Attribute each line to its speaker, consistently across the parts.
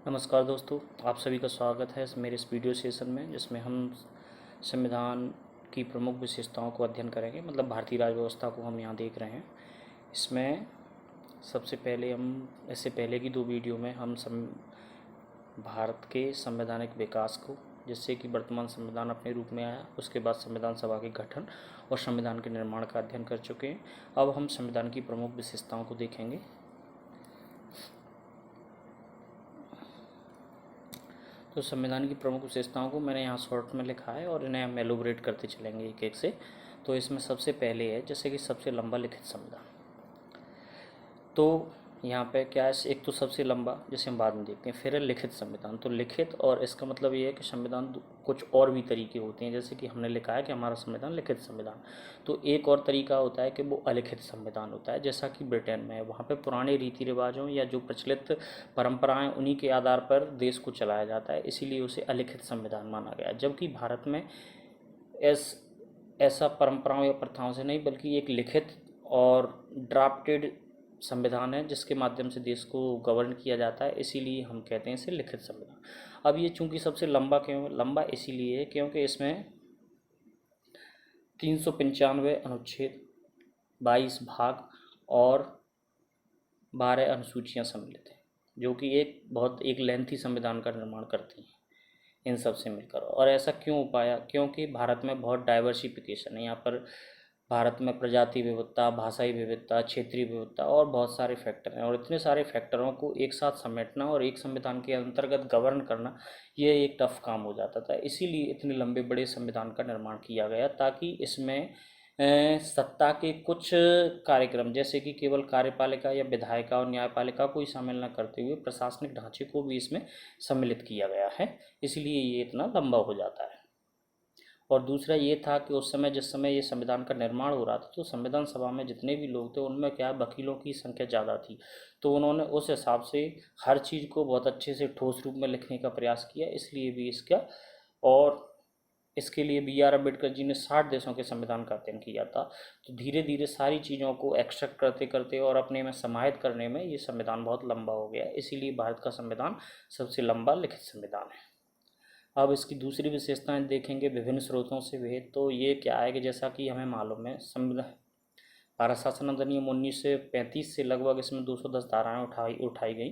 Speaker 1: नमस्कार दोस्तों, आप सभी का स्वागत है मेरे इस वीडियो सेशन में, जिसमें हम संविधान की प्रमुख विशेषताओं को अध्ययन करेंगे। मतलब भारतीय राज्य व्यवस्था को हम यहाँ देख रहे हैं। इसमें सबसे पहले इससे पहले की दो वीडियो में हम भारत के संवैधानिक विकास को, जिससे कि वर्तमान संविधान अपने रूप में आया, उसके बाद संविधान सभा के गठन और संविधान के निर्माण का अध्ययन कर चुके हैं। अब हम संविधान की प्रमुख विशेषताओं को देखेंगे। तो संविधान की प्रमुख विशेषताओं को मैंने यहाँ शॉर्ट में लिखा है और इन्हें हम एलोबरेट करते चलेंगे एक एक से। तो इसमें सबसे पहले है जैसे कि सबसे लंबा लिखित संविधान। तो यहाँ पे क्या है, एक तो सबसे लंबा, जैसे हम बाद में देखते हैं। फिर है लिखित संविधान। तो लिखित, और इसका मतलब ये है कि संविधान कुछ और भी तरीके होते हैं। जैसे कि हमने लिखा है कि हमारा संविधान लिखित संविधान, तो एक और तरीका होता है कि वो अलिखित संविधान होता है, जैसा कि ब्रिटेन में है। वहाँ पे पुराने रीति रिवाजों या जो प्रचलित परंपराएं, उन्हीं के आधार पर देश को चलाया जाता है, इसीलिए उसे अलिखित संविधान माना गया। जबकि भारत में ऐसा परंपराओं या प्रथाओं से नहीं, बल्कि एक लिखित और ड्राफ्टेड संविधान है, जिसके माध्यम से देश को गवर्न किया जाता है, इसीलिए हम कहते हैं इसे लिखित संविधान। अब ये चूंकि सबसे लंबा क्यों, लंबा इसीलिए है क्योंकि इसमें 395 अनुच्छेद, 22 भाग और 12 अनुसूचियाँ सम्मिलित हैं, जो कि एक लेंथी संविधान का निर्माण करती हैं इन सब से मिलकर। और ऐसा क्यों हो पाया? क्योंकि भारत में बहुत डाइवर्सिफिकेशन है। यहाँ पर भारत में प्रजाति विविधता, भाषाई विविधता, क्षेत्रीय विविधता और बहुत सारे फैक्टर हैं, और इतने सारे फैक्टरों को एक साथ समेटना और एक संविधान के अंतर्गत गवर्न करना, ये एक टफ काम हो जाता था। इसीलिए इतने लंबे बड़े संविधान का निर्माण किया गया, ताकि इसमें सत्ता के कुछ कार्यक्रम, जैसे कि केवल कार्यपालिका या विधायिका और न्यायपालिका को ही शामिल न करते हुए प्रशासनिक ढांचे को भी इसमें सम्मिलित किया गया है, इसलिए ये इतना लंबा हो जाता है। और दूसरा ये था कि उस समय, जिस समय ये संविधान का निर्माण हो रहा था, तो संविधान सभा में जितने भी लोग थे, उनमें क्या, वकीलों की संख्या ज़्यादा थी। तो उन्होंने उस हिसाब से हर चीज़ को बहुत अच्छे से ठोस रूप में लिखने का प्रयास किया, इसलिए भी और इसके लिए B.R. अम्बेडकर जी ने 60 देशों के संविधान का अध्ययन किया था। तो धीरे धीरे सारी चीज़ों को एक्सट्रैक्ट करते करते और अपने में समाहित करने में ये संविधान बहुत लंबा हो गया, इसीलिए भारत का संविधान सबसे लंबा लिखित संविधान है। अब इसकी दूसरी विशेषताएं देखेंगे विभिन्न स्रोतों से भी। तो ये क्या है कि जैसा कि हमें मालूम है, संविधान भारत शासन अधिनियम 1935 से लगभग इसमें 210 धाराएँ उठाई गई,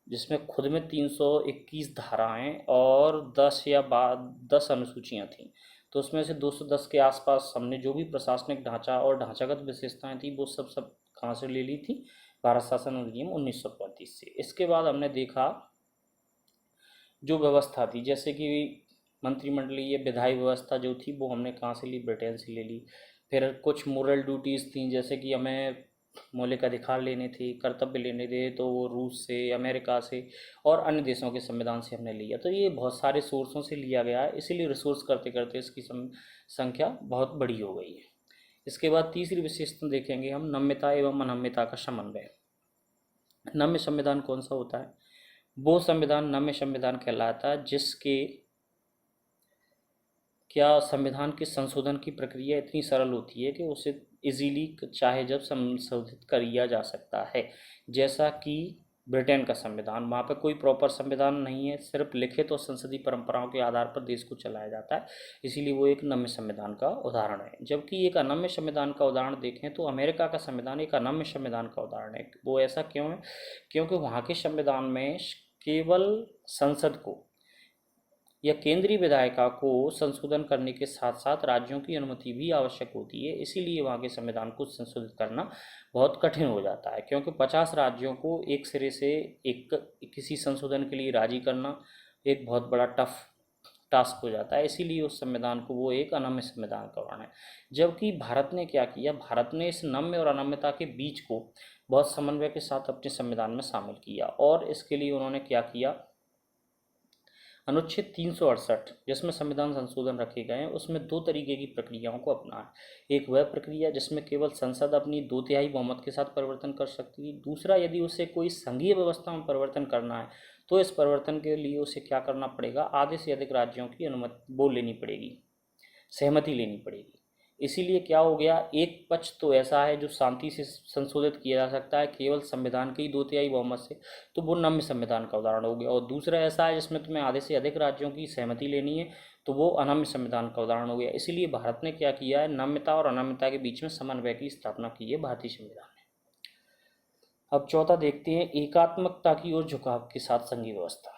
Speaker 1: जिसमें खुद में 321 धाराएं और 10 अनुसूचियां थीं। तो उसमें से 210 के आसपास हमने जो भी प्रशासनिक ढांचा और ढांचागत विशेषताएं थी, वो सब कहाँ से ले ली थी? भारत शासन अधिनियम 1935 से। इसके बाद हमने देखा जो व्यवस्था थी, जैसे कि मंत्रिमंडलीय विधायी व्यवस्था जो थी, वो हमने कहाँ से ली? ब्रिटेन से ले ली। फिर कुछ मोरल ड्यूटीज़ थी, जैसे कि हमें मौलिक अधिकार लेने थे, कर्तव्य लेने थे, तो वो रूस से, अमेरिका से और अन्य देशों के संविधान से हमने लिया। तो ये बहुत सारे सोर्सों से लिया गया है, इसीलिए रिसोर्स करते करते इसकी संख्या बहुत बड़ी हो गई है। इसके बाद तीसरी विशेषता देखेंगे हम, नम्यता एवं अनम्यता का समन्वय। नम्य संविधान कौन सा होता है? वो संविधान नम्य संविधान कहलाता है जिसके क्या संविधान के संशोधन की प्रक्रिया इतनी सरल होती है कि उसे इजीली चाहे जब संशोधित किया जा सकता है। जैसा कि ब्रिटेन का संविधान, वहाँ पे कोई प्रॉपर संविधान नहीं है, सिर्फ लिखित और संसदीय परंपराओं के आधार पर देश को चलाया जाता है, इसीलिए वो एक नम्य संविधान का उदाहरण है। जबकि एक अनम्य संविधान का उदाहरण देखें तो अमेरिका का संविधान एक अनम्य संविधान का उदाहरण है। वो ऐसा क्यों है? क्योंकि वहाँ के संविधान में केवल संसद को या केंद्रीय विधायिका को संशोधन करने के साथ साथ राज्यों की अनुमति भी आवश्यक होती है, इसीलिए वहाँ के संविधान को संशोधित करना बहुत कठिन हो जाता है। क्योंकि 50 राज्यों को एक सिरे से किसी संशोधन के लिए राजी करना एक बहुत बड़ा टफ टास्क हो जाता है, इसीलिए उस संविधान को वो एक अनम्य संविधान कहना है। जबकि भारत ने क्या किया? भारत ने इस नम्य और अनम्यता के बीच को बहुत समन्वय के साथ अपने संविधान में शामिल किया, और इसके लिए उन्होंने क्या किया? अनुच्छेद 368 जिसमें संविधान संशोधन रखे गए हैं, उसमें दो तरीके की प्रक्रियाओं को अपनाया। एक वह प्रक्रिया जिसमें केवल संसद अपनी 2/3 बहुमत के साथ परिवर्तन कर सकती थी। दूसरा, यदि उसे कोई संघीय व्यवस्था में परिवर्तन करना है, तो इस परिवर्तन के लिए उसे क्या करना पड़ेगा? आधे से अधिक राज्यों की अनुमति लेनी पड़ेगी, सहमति लेनी पड़ेगी। इसीलिए क्या हो गया, एक पक्ष तो ऐसा है जो शांति से संशोधित किया जा सकता है केवल संविधान के ही 2/3 बहुमत से, तो वो नम्य संविधान का उदाहरण हो गया। और दूसरा ऐसा है जिसमें तुम्हें आधे से अधिक राज्यों की सहमति लेनी है, तो वो अनम्य संविधान का उदाहरण हो गया। इसीलिए भारत ने क्या किया है, नम्यता और अनम्यता के बीच में समन्वय की स्थापना की है भारतीय संविधान ने। अब चौथा देखते हैं, एकात्मकता की ओर झुकाव के साथ संघीय व्यवस्था।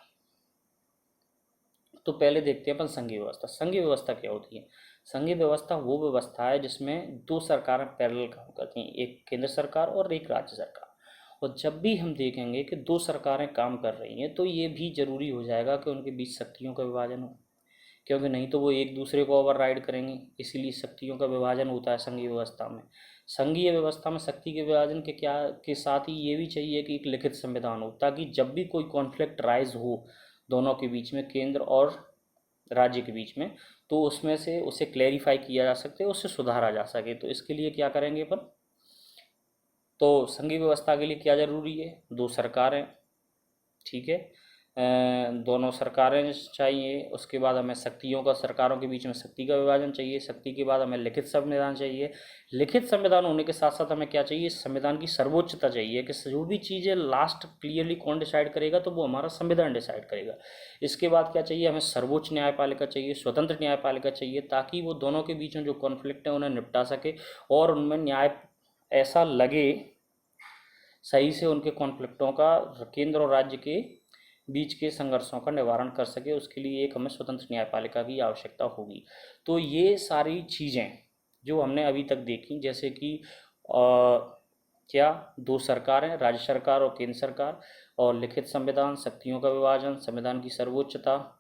Speaker 1: तो पहले देखते हैं अपन संघीय व्यवस्था। संघीय व्यवस्था क्या होती है? संघीय व्यवस्था वो व्यवस्था है जिसमें दो सरकारें पैरेलल काम करती हैं, एक केंद्र सरकार और एक राज्य सरकार। और जब भी हम देखेंगे कि दो सरकारें काम कर रही हैं तो ये भी जरूरी हो जाएगा कि उनके बीच शक्तियों का विभाजन हो, क्योंकि नहीं तो वो एक दूसरे को ओवरराइड करेंगे। इसीलिए शक्तियों का विभाजन होता है संघीय व्यवस्था में। संघीय व्यवस्था में शक्ति के विभाजन के साथ ही ये भी चाहिए कि एक लिखित संविधान हो, ताकि जब भी कोई कॉन्फ्लिक्ट राइज हो दोनों के बीच में, केंद्र और राज्य के बीच में, तो उसमें से उसे क्लैरिफाई किया जा सके, उससे सुधारा जा सके। तो इसके लिए क्या करेंगे अपन, तो संघीय व्यवस्था के लिए क्या जरूरी है, दो सरकारें, ठीक है, दोनों सरकारें चाहिए। उसके बाद हमें शक्तियों का, सरकारों के बीच में शक्ति का विभाजन चाहिए। शक्ति के बाद हमें लिखित संविधान चाहिए। लिखित संविधान होने के साथ साथ हमें क्या चाहिए, संविधान की सर्वोच्चता चाहिए, कि जो भी चीज़ें लास्ट क्लियरली कौन डिसाइड करेगा, तो वो हमारा संविधान डिसाइड करेगा। इसके बाद क्या चाहिए, हमें सर्वोच्च न्यायपालिका चाहिए, स्वतंत्र न्यायपालिका चाहिए, ताकि वो दोनों के बीच में जो कॉन्फ्लिक्ट है उन्हें निपटा सके और उनमें न्याय ऐसा लगे सही से, उनके कॉन्फ्लिक्टों का केंद्र और राज्य के बीच के संघर्षों का निवारण कर सके। उसके लिए एक हमें स्वतंत्र न्यायपालिका की आवश्यकता होगी। तो ये सारी चीज़ें जो हमने अभी तक देखी, जैसे कि क्या, दो सरकारें, राज्य सरकार और केंद्र सरकार, और लिखित संविधान, शक्तियों का विभाजन, संविधान की सर्वोच्चता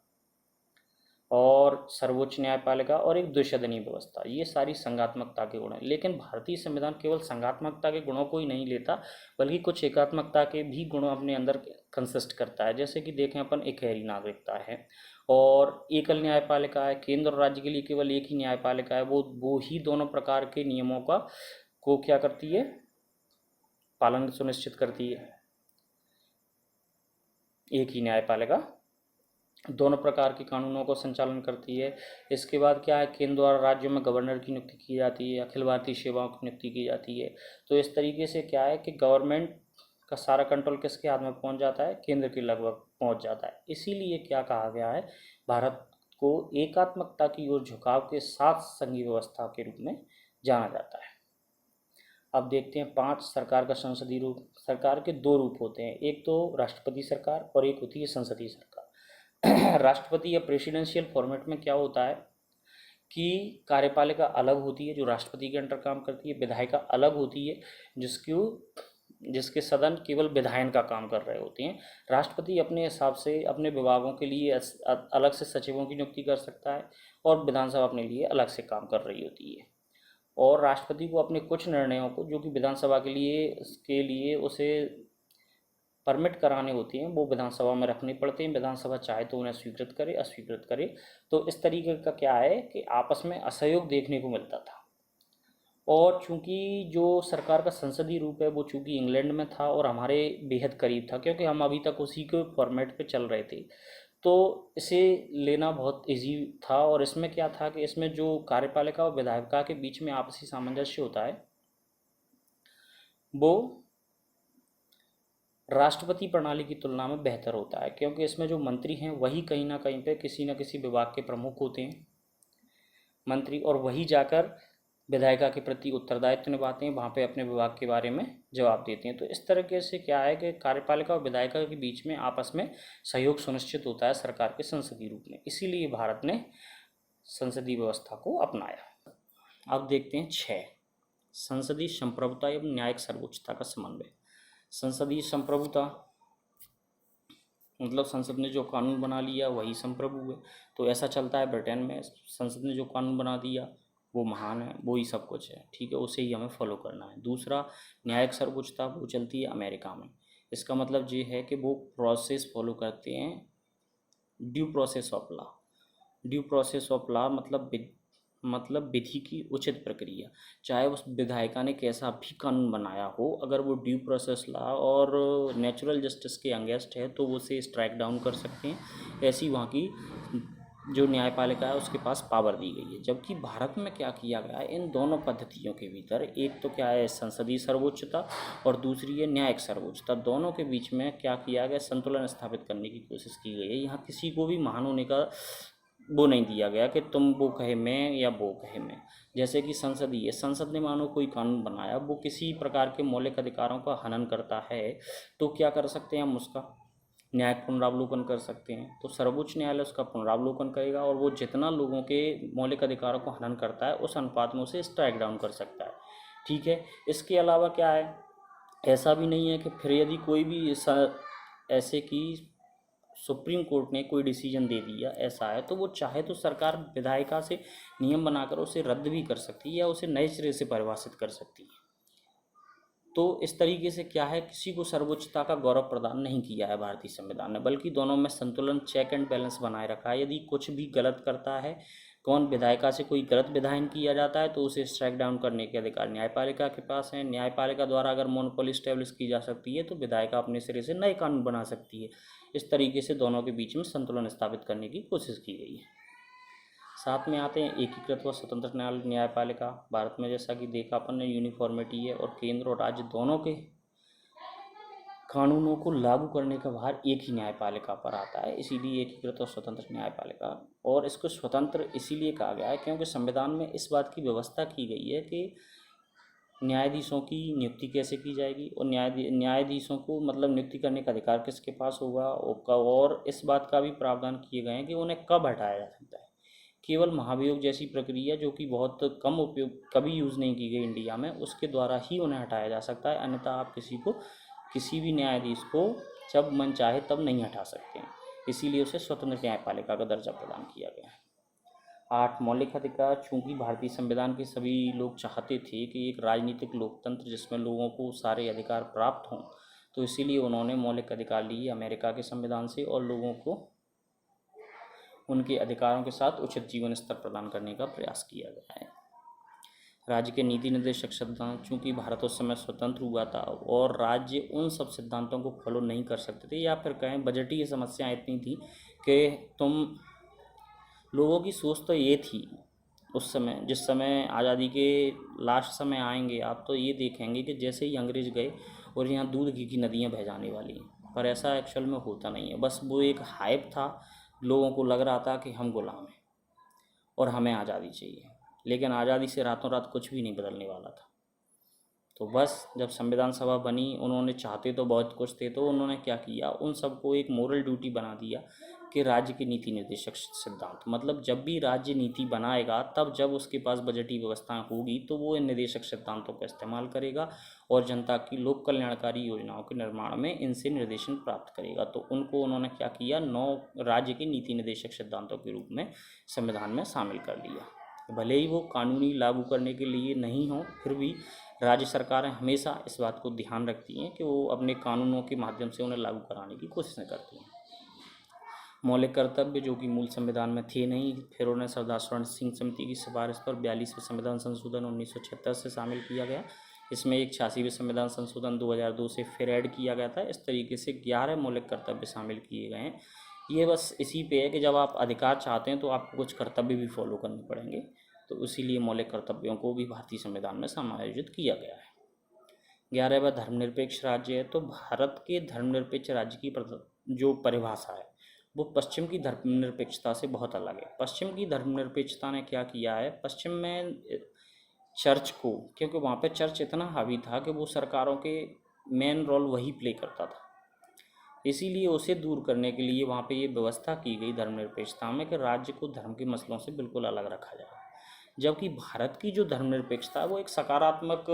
Speaker 1: और सर्वोच्च न्यायपालिका, और एक द्विसदनीय व्यवस्था, ये सारी संघात्मकता के गुण हैं। लेकिन भारतीय संविधान केवल संघात्मकता के गुणों को ही नहीं लेता, बल्कि कुछ एकात्मकता के भी गुणों अपने अंदर कंसिस्ट करता है। जैसे कि देखें अपन, इकहरी नागरिकता है और एकल न्यायपालिका है। केंद्र और राज्य के लिए केवल एक ही न्यायपालिका है, वो ही दोनों प्रकार के नियमों का को क्या करती है, पालन सुनिश्चित करती है। एक ही न्यायपालिका दोनों प्रकार के कानूनों को संचालन करती है। इसके बाद क्या है, केंद्र द्वारा राज्यों में गवर्नर की नियुक्ति की जाती है, अखिल भारतीय सेवाओं की नियुक्ति की जाती है। तो इस तरीके से क्या है कि गवर्नमेंट का सारा कंट्रोल किसके हाथ में पहुंच जाता है, केंद्र के लगभग पहुंच जाता है। इसीलिए क्या कहा गया है, भारत को एकात्मकता की ओर झुकाव के साथ संघीय व्यवस्था के रूप में जाना जाता है। अब देखते हैं 5 सरकार का संसदीय रूप। सरकार के 2 रूप होते हैं, एक तो राष्ट्रपति सरकार और एक होती है संसदीय सरकार। राष्ट्रपति या प्रेसिडेंशियल फॉर्मेट में क्या होता है कि कार्यपालिका अलग होती है जो राष्ट्रपति के अंडर काम करती है, विधायिका अलग होती है जिसके सदन केवल विधायन का काम कर रहे होते हैं। राष्ट्रपति अपने हिसाब से अपने विभागों के लिए अलग से सचिवों की नियुक्ति कर सकता है और विधानसभा अपने लिए अलग से काम कर रही होती है। और राष्ट्रपति को अपने कुछ निर्णयों को, जो कि विधानसभा के लिए उसे परमिट कराने होते हैं, वो विधानसभा में रखने पड़ते हैं। विधानसभा चाहे तो उन्हें स्वीकृत करे, अस्वीकृत करे। तो इस तरीके का क्या है कि आपस में असहयोग देखने को मिलता था। और चूंकि जो सरकार का संसदीय रूप है वो चूंकि इंग्लैंड में था और हमारे बेहद करीब था, क्योंकि हम अभी तक उसी के फॉर्मेट पे चल रहे थे, तो इसे लेना बहुत इजी था। और इसमें क्या था कि इसमें जो कार्यपालिका और विधायिका के बीच में आपसी सामंजस्य होता है, वो राष्ट्रपति प्रणाली की तुलना में बेहतर होता है, क्योंकि इसमें जो मंत्री हैं वही कहीं ना कहीं पे किसी न किसी विभाग के प्रमुख होते हैं मंत्री, और वही जाकर विधायिका के प्रति उत्तरदायित्व निभाते हैं, वहाँ पे अपने विभाग के बारे में जवाब देते हैं। तो इस तरीके से क्या है कि कार्यपालिका और विधायिका के बीच में आपस में सहयोग सुनिश्चित होता है सरकार के संसदीय रूप में। इसीलिए भारत ने संसदीय व्यवस्था को अपनाया। अब देखते हैं 6, संसदीय संप्रभुता एवं न्यायिक सर्वोच्चता का समन्वय। संसदीय संप्रभुता मतलब संसद ने जो कानून बना लिया वही संप्रभु है। तो ऐसा चलता है ब्रिटेन में, संसद ने जो कानून बना दिया वो महान है, वो ही सब कुछ है, ठीक है, उसे ही हमें फॉलो करना है। दूसरा, न्यायिक सर्वोच्चता वो चलती है अमेरिका में। इसका मतलब ये है कि वो प्रोसेस फॉलो करते हैं, due process of law. Due process of law मतलब विधि की उचित प्रक्रिया। चाहे उस विधायिका ने कैसा भी कानून बनाया हो, अगर वो ड्यू प्रोसेस लॉ और नेचुरल जस्टिस के अगेंस्ट है तो वो उसे स्ट्राइक डाउन कर सकते हैं। ऐसी वहाँ की जो न्यायपालिका है उसके पास पावर दी गई है। जबकि भारत में क्या किया गया है, इन दोनों पद्धतियों के भीतर एक तो क्या है संसदीय सर्वोच्चता और दूसरी है न्यायिक सर्वोच्चता, दोनों के बीच में क्या किया गया, संतुलन स्थापित करने की कोशिश की गई है। यहाँ किसी को भी महान होने का वो नहीं दिया गया कि तुम वो कहे मैं या वो कहे मैं। जैसे कि संसदीय, संसद ने मानो कोई कानून बनाया, वो किसी प्रकार के मौलिक अधिकारों का हनन करता है तो क्या कर सकते हैं हम, उसका न्यायिक पुनरावलोकन कर सकते हैं। तो सर्वोच्च न्यायालय उसका पुनरावलोकन करेगा और वो जितना लोगों के मौलिक अधिकारों को हनन करता है उस अनुपात में उसे स्ट्राइक डाउन कर सकता है। ठीक है, इसके अलावा क्या है, ऐसा भी नहीं है कि फिर यदि कोई भी ऐसे कि सुप्रीम कोर्ट ने कोई डिसीजन दे दिया ऐसा है तो वो चाहे तो सरकार विधायिका से नियम बनाकर उसे रद्द भी कर सकती है या उसे नए सिरे से परिभाषित कर सकती है। तो इस तरीके से क्या है, किसी को सर्वोच्चता का गौरव प्रदान नहीं किया है भारतीय संविधान ने, बल्कि दोनों में संतुलन, चेक एंड बैलेंस बनाए रखा है। यदि कुछ भी गलत करता है, कौन विधायिका से कोई गलत विधायन किया जाता है तो उसे स्ट्राइक डाउन करने के अधिकार न्यायपालिका के पास है। न्यायपालिका द्वारा अगर मोनोपोली स्टैब्लिश की जा सकती है तो विधायिका अपने सिरे से नए कानून बना सकती है। इस तरीके से दोनों के बीच में संतुलन स्थापित करने की कोशिश की गई है। साथ में आते हैं एकीकृत व स्वतंत्र न्यायपालिका। भारत में जैसा कि देखा अपन ने यूनिफॉर्मिटी है और केंद्र और राज्य दोनों के कानूनों को लागू करने का भार एक ही न्यायपालिका पर आता है, इसीलिए एकीकृत और स्वतंत्र न्यायपालिका। और इसको स्वतंत्र इसीलिए कहा गया है क्योंकि संविधान में इस बात की व्यवस्था की गई है कि न्यायाधीशों की नियुक्ति कैसे की जाएगी और न्यायाधीशों को मतलब नियुक्ति करने का अधिकार किसके पास होगा, और इस बात का भी प्रावधान किए गए हैं कि उन्हें कब हटाया जा सकता है। केवल महाभियोग जैसी प्रक्रिया जो कि बहुत कम उपयोग, कभी यूज़ नहीं की गई इंडिया में, उसके द्वारा ही उन्हें हटाया जा सकता है। अन्यथा आप किसी भी न्यायाधीश को जब मन चाहे तब नहीं हटा सकते हैं, इसीलिए उसे स्वतंत्र न्यायपालिका का दर्जा प्रदान किया गया है। 8 मौलिक अधिकार। चूंकि भारतीय संविधान के सभी लोग चाहते थे कि एक राजनीतिक लोकतंत्र जिसमें लोगों को सारे अधिकार प्राप्त हों, तो इसीलिए उन्होंने मौलिक अधिकार लिए अमेरिका के संविधान से और लोगों को उनके अधिकारों के साथ उचित जीवन स्तर प्रदान करने का प्रयास किया गया है। राज्य के नीति निर्देशक सिद्धांत। चूंकि भारत उस समय स्वतंत्र हुआ था और राज्य उन सब सिद्धांतों को फॉलो नहीं कर सकते थे, या फिर कहें बजटीय समस्याएं इतनी थी कि लोगों की सोच तो ये थी उस समय, जिस समय आज़ादी के लास्ट समय आएंगे आप तो ये देखेंगे कि जैसे ही अंग्रेज गए और यहाँ दूध घी की नदियाँ बह जाने वाली हैं, पर ऐसा एक्चुअल में होता नहीं है। बस वो एक हाइप था, लोगों को लग रहा था कि हम गुलाम हैं और हमें आज़ादी चाहिए, लेकिन आज़ादी से रातों रात कुछ भी नहीं बदलने वाला था। तो बस जब संविधान सभा बनी, उन्होंने चाहते तो बहुत कुछ थे, तो उन्होंने क्या किया, उन सबको एक मोरल ड्यूटी बना दिया कि राज्य के नीति निर्देशक सिद्धांत, मतलब जब भी राज्य नीति बनाएगा तब जब उसके पास बजटीय व्यवस्थाएं होगी तो वो इन निर्देशक सिद्धांतों का इस्तेमाल करेगा और जनता की लोक कल्याणकारी योजनाओं के निर्माण में इनसे निर्देशन प्राप्त करेगा। तो उन्होंने क्या किया, 9 राज्य के नीति निर्देशक सिद्धांतों के रूप में संविधान में शामिल कर लिया। भले ही वो कानूनी लागू करने के लिए नहीं हो, फिर भी राज्य सरकारें हमेशा इस बात को ध्यान रखती हैं कि वो अपने कानूनों के माध्यम से उन्हें लागू कराने की कोशिशें करती हैं। मौलिक कर्तव्य जो कि मूल संविधान में थे नहीं, फिर उन्हें सरदार स्वर्ण सिंह समिति की सिफारिश पर 42वें संविधान संशोधन 1976 से शामिल किया गया। इसमें एक 86वें संविधान संशोधन 2002 से फिर ऐड किया गया था। इस तरीके से 11 मौलिक कर्तव्य शामिल किए गए हैं। ये बस इसी पे है कि जब आप अधिकार चाहते हैं तो आपको कुछ कर्तव्य भी फॉलो करने पड़ेंगे, तो इसीलिए मौलिक कर्तव्यों को भी भारतीय संविधान में समायोजित किया गया है। 11वां धर्मनिरपेक्ष राज्य है। तो भारत के धर्मनिरपेक्ष राज्य की जो परिभाषा है वो पश्चिम की धर्मनिरपेक्षता से बहुत अलग है। पश्चिम की धर्मनिरपेक्षता ने क्या किया है, पश्चिम में चर्च को, क्योंकि वहाँ पे चर्च इतना हावी था कि वो सरकारों के मेन रोल वही प्ले करता था, इसीलिए उसे दूर करने के लिए वहाँ पे ये व्यवस्था की गई धर्मनिरपेक्षता में कि राज्य को धर्म के मसलों से बिल्कुल अलग रखा जाए। जबकि भारत की जो धर्मनिरपेक्षता है वो एक सकारात्मक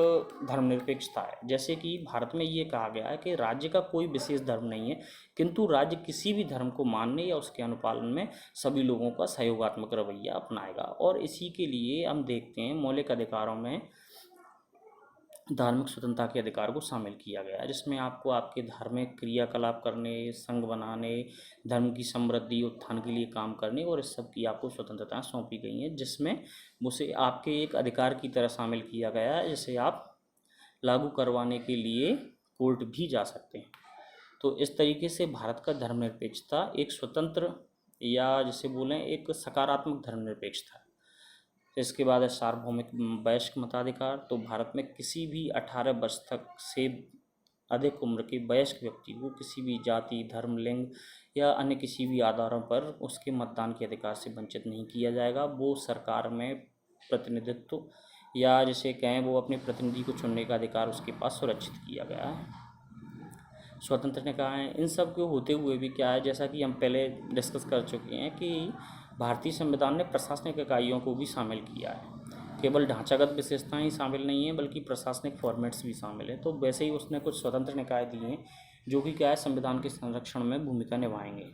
Speaker 1: धर्मनिरपेक्षता है। जैसे कि भारत में ये कहा गया है कि राज्य का कोई विशेष धर्म नहीं है, किंतु राज्य किसी भी धर्म को मानने या उसके अनुपालन में सभी लोगों का सहयोगात्मक रवैया अपनाएगा। और इसी के लिए हम देखते हैं मौलिक अधिकारों में धार्मिक स्वतंत्रता के अधिकार को शामिल किया गया है, जिसमें आपको आपके धार्मिक क्रियाकलाप करने, संघ बनाने, धर्म की समृद्धि उत्थान के लिए काम करने और इस सब की आपको स्वतंत्रता सौंपी गई हैं, जिसमें उसे आपके एक अधिकार की तरह शामिल किया गया है, जिसे आप लागू करवाने के लिए कोर्ट भी जा सकते हैं। तो इस तरीके से भारत का धर्मनिरपेक्षता एक स्वतंत्र या जिसे बोलें एक सकारात्मक धर्मनिरपेक्षता। इसके बाद है सार्वभौमिक वयस्क मताधिकार। तो भारत में किसी भी 18 वर्ष तक से अधिक उम्र के वयस्क व्यक्ति को किसी भी जाति, धर्म, लिंग या अन्य किसी भी आधारों पर उसके मतदान के अधिकार से वंचित नहीं किया जाएगा। वो सरकार में प्रतिनिधित्व या जिसे कहें वो अपने प्रतिनिधि को चुनने का अधिकार उसके पास सुरक्षित किया गया है। स्वतंत्र निकाय, इन सब के होते हुए भी क्या है, जैसा कि हम पहले डिस्कस कर चुके हैं कि भारतीय संविधान ने प्रशासनिक इकाइयों को भी शामिल किया है। केवल ढांचागत विशेषताएं ही शामिल नहीं हैं बल्कि प्रशासनिक फॉर्मेट्स भी शामिल हैं। तो वैसे ही उसने कुछ स्वतंत्र निकाय दिए हैं जो कि क्या है, संविधान के संरक्षण में भूमिका निभाएंगे।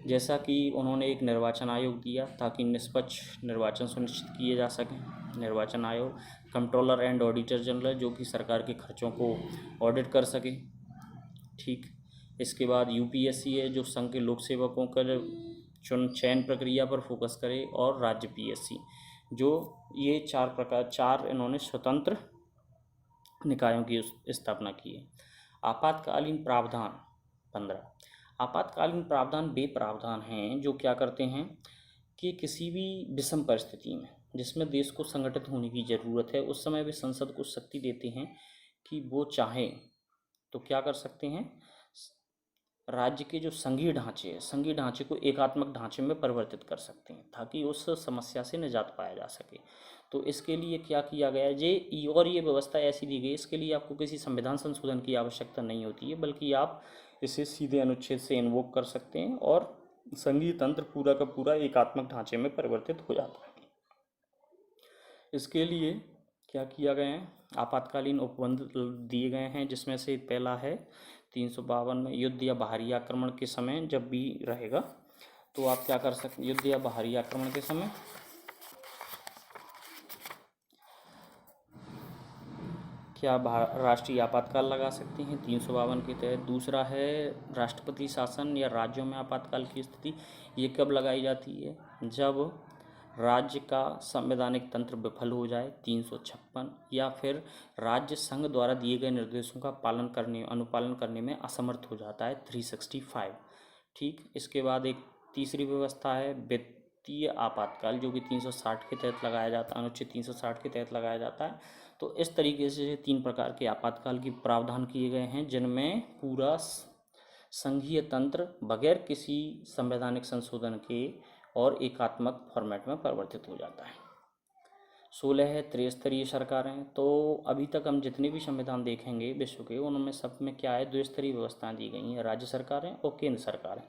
Speaker 1: जैसा कि उन्होंने एक निर्वाचन आयोग दिया ताकि निष्पक्ष निर्वाचन सुनिश्चित किए जा सकें। निर्वाचन आयोग, कंट्रोलर एंड ऑडिटर जनरल जो कि सरकार के खर्चों को ऑडिट कर सके। ठीक, इसके बाद यूपीएससी है जो संघ के लोक सेवकों का चयन प्रक्रिया पर फोकस करे, और राज्य पीएससी जो ये चार इन्होंने स्वतंत्र निकायों की स्थापना की है। आपातकालीन प्रावधान 15। आपातकालीन प्रावधान वे प्रावधान हैं जो क्या करते हैं कि किसी भी विषम परिस्थिति में जिसमें देश को संगठित होने की ज़रूरत है उस समय वे संसद को शक्ति देते हैं कि वो चाहें तो क्या कर सकते हैं, राज्य के जो संघीय ढांचे हैं, संघीय ढांचे को एकात्मक ढांचे में परिवर्तित कर सकते हैं ताकि उस समस्या से निजात पाया जा सके। तो इसके लिए क्या किया गया है, ये व्यवस्था ऐसी दी गई, इसके लिए आपको किसी संविधान संशोधन की आवश्यकता नहीं होती है बल्कि आप इसे सीधे अनुच्छेद से इन्वोक कर सकते हैं और संघीय तंत्र पूरा का पूरा एकात्मक ढांचे में परिवर्तित हो जाता है। इसके लिए क्या किया गया है, आपातकालीन उपबंध दिए गए हैं जिसमें से पहला है 352 में युद्ध या बाहरी आक्रमण के समय जब भी रहेगा तो आप क्या कर सकते, युद्ध या बाहरी आक्रमण के समय क्या राष्ट्रीय आपातकाल लगा सकते हैं 352 के तहत। दूसरा है राष्ट्रपति शासन या राज्यों में आपातकाल की स्थिति, ये कब लगाई जाती है, जब राज्य का संवैधानिक तंत्र विफल हो जाए 356, या फिर राज्य संघ द्वारा दिए गए निर्देशों का अनुपालन करने में असमर्थ हो जाता है 365। ठीक, इसके बाद एक तीसरी व्यवस्था है वित्तीय आपातकाल जो कि 360 के तहत लगाया जाता है, अनुच्छेद 360 के तहत लगाया जाता है। तो इस तरीके से 3 प्रकार के आपातकाल की प्रावधान किए गए हैं जिनमें पूरा संघीय तंत्र बगैर किसी संवैधानिक संशोधन के और एकात्मक फॉर्मेट में परिवर्तित हो जाता है। 16 है त्रिस्तरीय सरकारें। तो अभी तक हम जितने भी संविधान देखेंगे विश्व के उनमें सब में क्या है, द्विस्तरीय व्यवस्थाएं दी गई हैं, राज्य सरकारें और केंद्र सरकारें।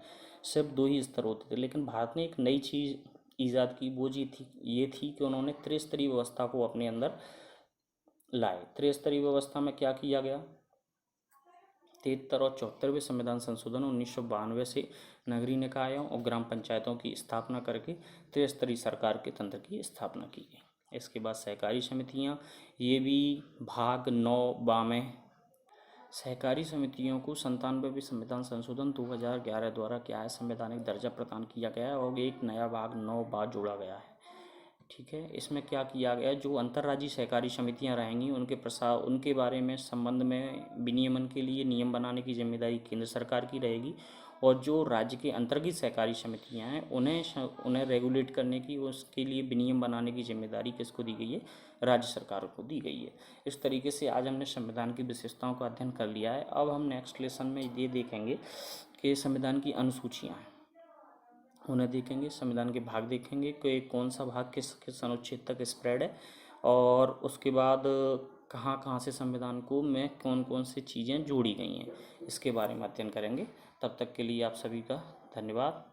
Speaker 1: सिर्फ 2 ही स्तर होते थे, लेकिन भारत ने एक नई चीज़ ईजाद की, वो ये थी कि उन्होंने त्रिस्तरीय व्यवस्था को अपने अंदर लाए। त्रिस्तरीय व्यवस्था में क्या किया गया, 73 और 74वें संविधान संशोधन 1992 से नगरीय निकायों और ग्राम पंचायतों की स्थापना करके त्रिस्तरीय सरकार के तंत्र की स्थापना की गई। इसके बाद सहकारी समितियां, ये भी भाग 9 में सहकारी समितियों को 97वें संविधान संशोधन 2011 द्वारा क्या है, संवैधानिक दर्जा प्रदान किया गया है और एक नया भाग 9 जोड़ा गया है। ठीक है, इसमें क्या किया गया, जो अंतर्राज्यीय सहकारी समितियां रहेंगी उनके बारे में संबंध में विनियमन के लिए नियम बनाने की जिम्मेदारी केंद्र सरकार की रहेगी, और जो राज्य के अंतर्गत सहकारी समितियां हैं उन्हें रेगुलेट करने की, उसके लिए विनियम बनाने की जिम्मेदारी किसको दी गई है, राज्य सरकार को दी गई है। इस तरीके से आज हमने संविधान की विशेषताओं का अध्ययन कर लिया है। अब हम नेक्स्ट लेसन में ये देखेंगे कि संविधान की अनुसूचियाँ हैं, उन्हें देखेंगे, संविधान के भाग देखेंगे कि कौन सा भाग किस अनुच्छेद तक स्प्रेड है, और उसके बाद कहाँ कहाँ से संविधान को में कौन कौन सी चीज़ें जोड़ी गई हैं, इसके बारे में अध्ययन करेंगे। तब तक के लिए आप सभी का धन्यवाद।